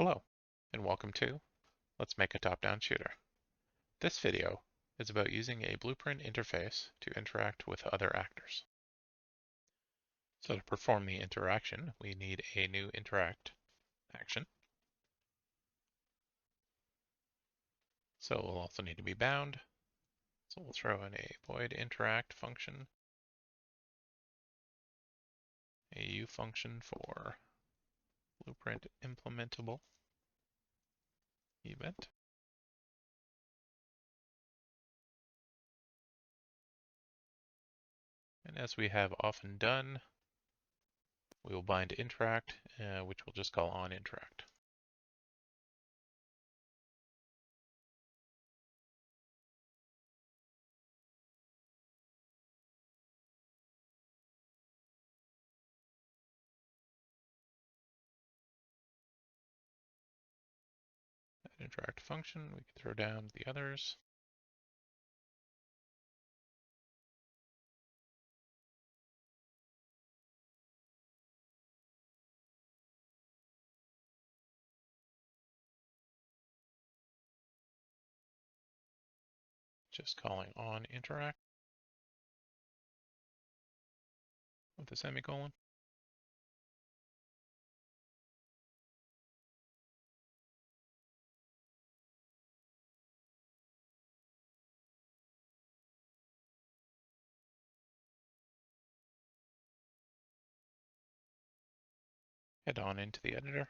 Hello, and welcome to Let's Make a Top-Down Shooter. This video is about using a blueprint interface to interact with other actors. So to perform the interaction, we need a new interact action. So we'll also need to be bound. So we'll throw in a void interact function, a U function for blueprint implementable event. And as we have often done, we will bind interact, which we'll just call onInteract. That interact function, we can throw down the others. Just calling onInteract with a semicolon. Head on into the editor.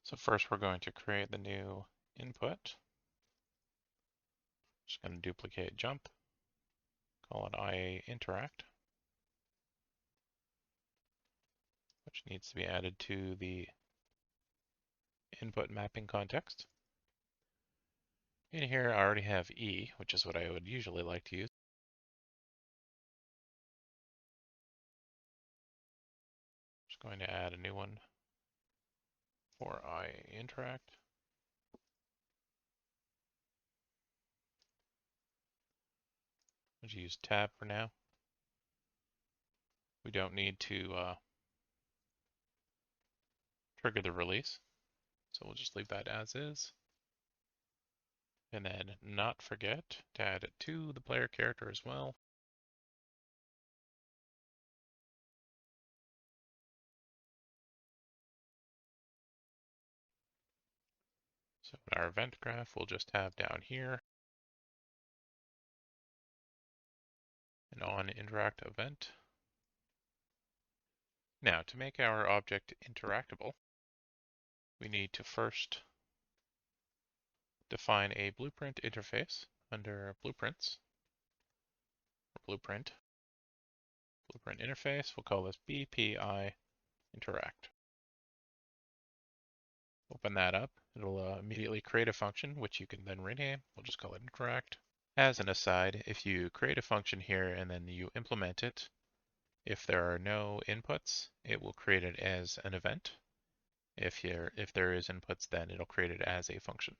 So first we're going to create the new input. Just going to duplicate jump, call it IA interact, which needs to be added to the input mapping context. In here I already have E, which is what I would usually like to use. Just going to add a new one for IA interact. Let's use tab for now. We don't need to trigger the release, so we'll just leave that as is. And then not forget to add it to the player character as well. So our event graph we'll just have down here an onInteract event. Now to make our object interactable, we need to first define a blueprint interface under blueprints, or blueprint interface. We'll call this BPI interact. Open that up. It'll immediately create a function, which you can then rename. We'll just call it interact. As an aside, if you create a function here and then you implement it, if there are no inputs, it will create it as an event. If there is inputs, then it'll create it as a function.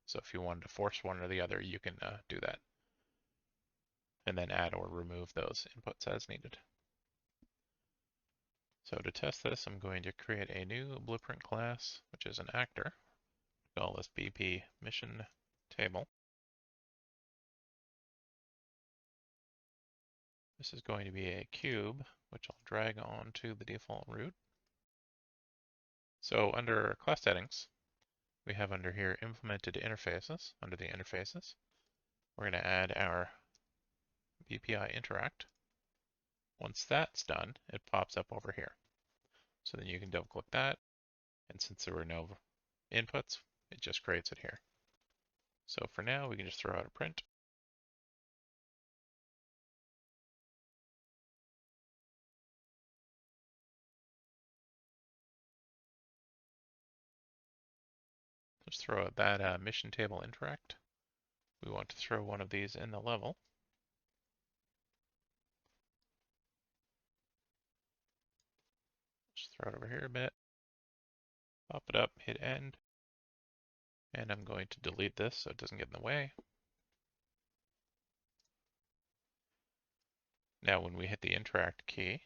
So if you wanted to force one or the other, you can do that. And then add or remove those inputs as needed. So to test this, I'm going to create a new blueprint class, which is an actor. Call this BP mission table. This is going to be a cube, which I'll drag onto the default root. So under class settings, we have under here implemented interfaces. Under the interfaces, we're going to add our BPI interact. Once that's done, it pops up over here. So then you can double click that, and since there were no inputs, it just creates it here. So for now, we can just throw out a print. Just throw out that mission table interact. We want to throw one of these in the level. Just throw it over here a bit. Pop it up, hit end. And I'm going to delete this so it doesn't get in the way. Now when we hit the interact key,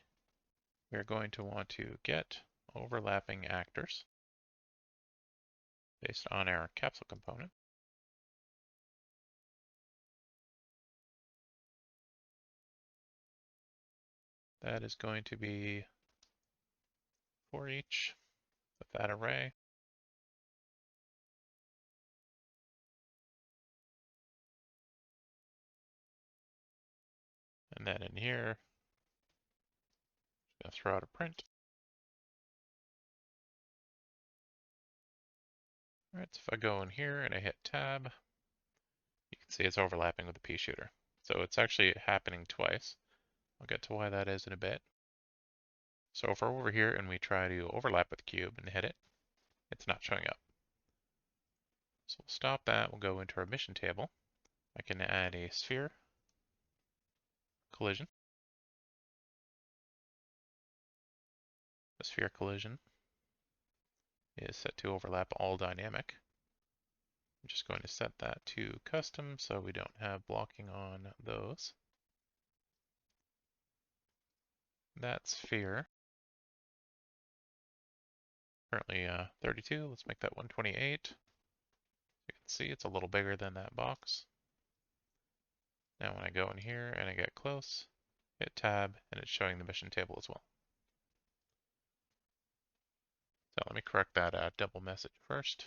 we're going to want to get overlapping actors based on our capsule component. That is going to be for each of that array. And then in here, I'm going to throw out a print. All right, so if I go in here and I hit tab, you can see it's overlapping with the pea shooter. So it's actually happening twice. I'll get to why that is in a bit. So if we're over here and we try to overlap with the cube and hit it, it's not showing up. So we'll stop that. We'll go into our mission table. I can add a sphere collision. The sphere collision is set to overlap all dynamic. I'm just going to set that to custom so we don't have blocking on those. That sphere, currently 32, let's make that 128. You can see it's a little bigger than that box. Now when I go in here and I get close, hit tab, and it's showing the mission table as well. So let me correct that double message first.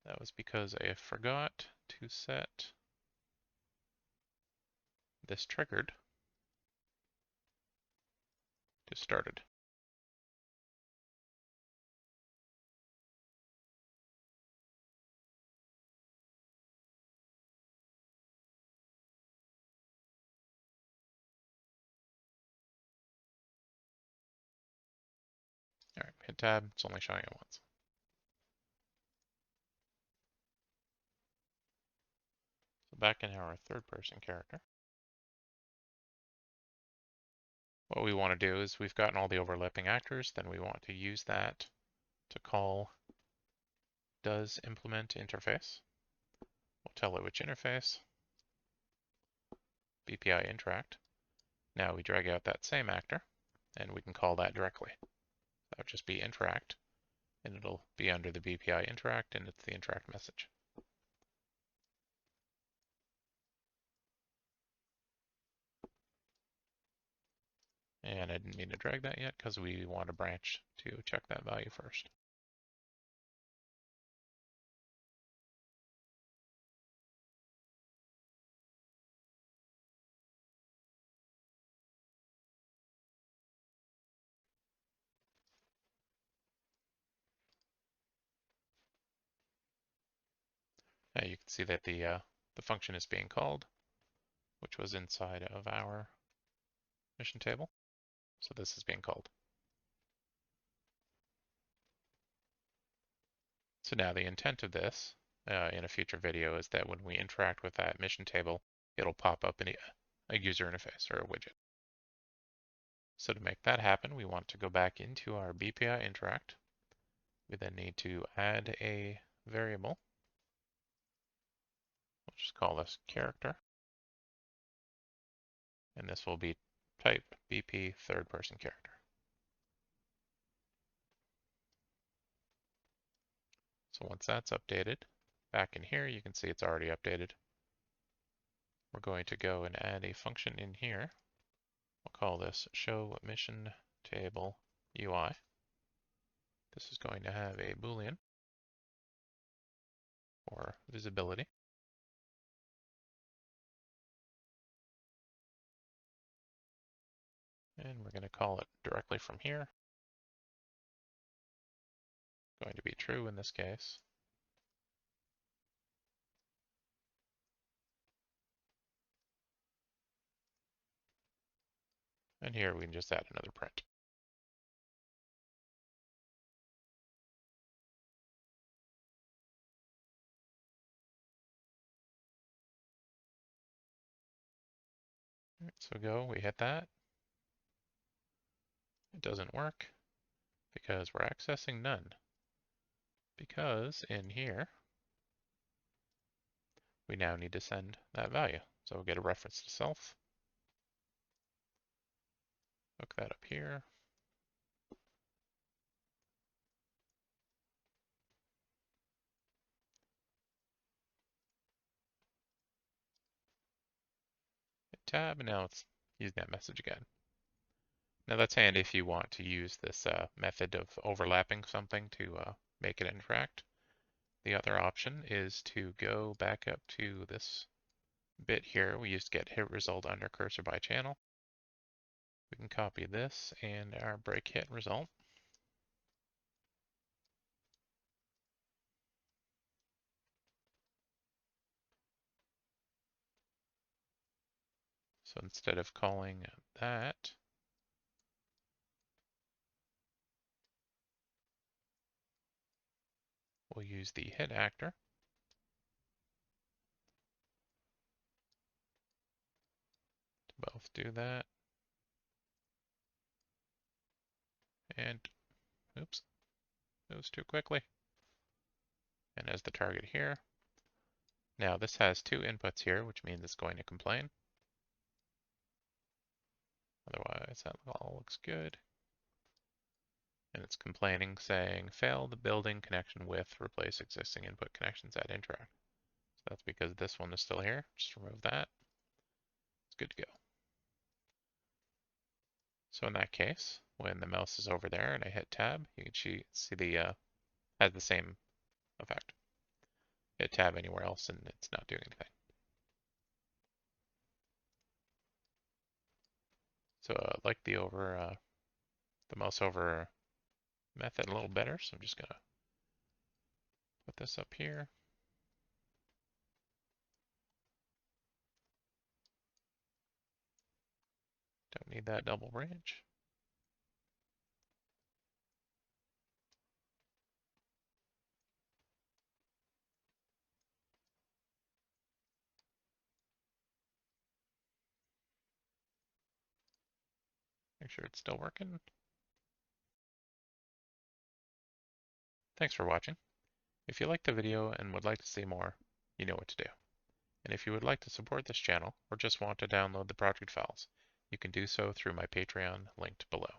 That was because I forgot to set this triggered to started. All right, hit tab, it's only showing it once. So back in our third person character, what we want to do is we've gotten all the overlapping actors, then we want to use that to call does implement interface. We'll tell it which interface, BPI interact. Now we drag out that same actor and we can call that directly. That would just be interact and it'll be under the BPI interact and it's the interact message. And I didn't mean to drag that yet because we want a branch to check that value first. Now you can see that the function is being called, which was inside of our mission table. So this is being called. So now the intent of this in a future video is that when we interact with that mission table, it'll pop up in a user interface or a widget. So to make that happen, we want to go back into our BPI interact. We then need to add a variable. We'll just call this character. And this will be type BP third person character. So once that's updated, back in here, you can see it's already updated. We're going to go and add a function in here. We'll call this show mission table UI. This is going to have a Boolean for visibility. And we're going to call it directly from here. Going to be true in this case. And here we can just add another print. Right, so we hit that. It doesn't work because we're accessing none. Because in here, we now need to send that value. So we'll get a reference to self. Hook that up here. Hit tab, and now it's using that message again. Now that's handy if you want to use this method of overlapping something to make it interact. The other option is to go back up to this bit here. We used to get hit result under cursor by channel. We can copy this and our break hit result. So instead of calling that, we'll use the hit actor. To both do that. And, oops, moves too quickly. And as the target here. Now this has two inputs here, which means it's going to complain. Otherwise, that all looks good. And it's complaining, saying, failed building connection with, replace existing input connections at interact. So that's because this one is still here. Just remove that. It's good to go. So in that case, when the mouse is over there and I hit tab, you can see the has the same effect. Hit tab anywhere else and it's not doing anything. So I like the mouse over method a little better. So I'm just gonna put this up here. Don't need that double branch. Make sure it's still working. Thanks for watching. If you liked the video and would like to see more, you know what to do. And if you would like to support this channel or just want to download the project files, you can do so through my Patreon linked below.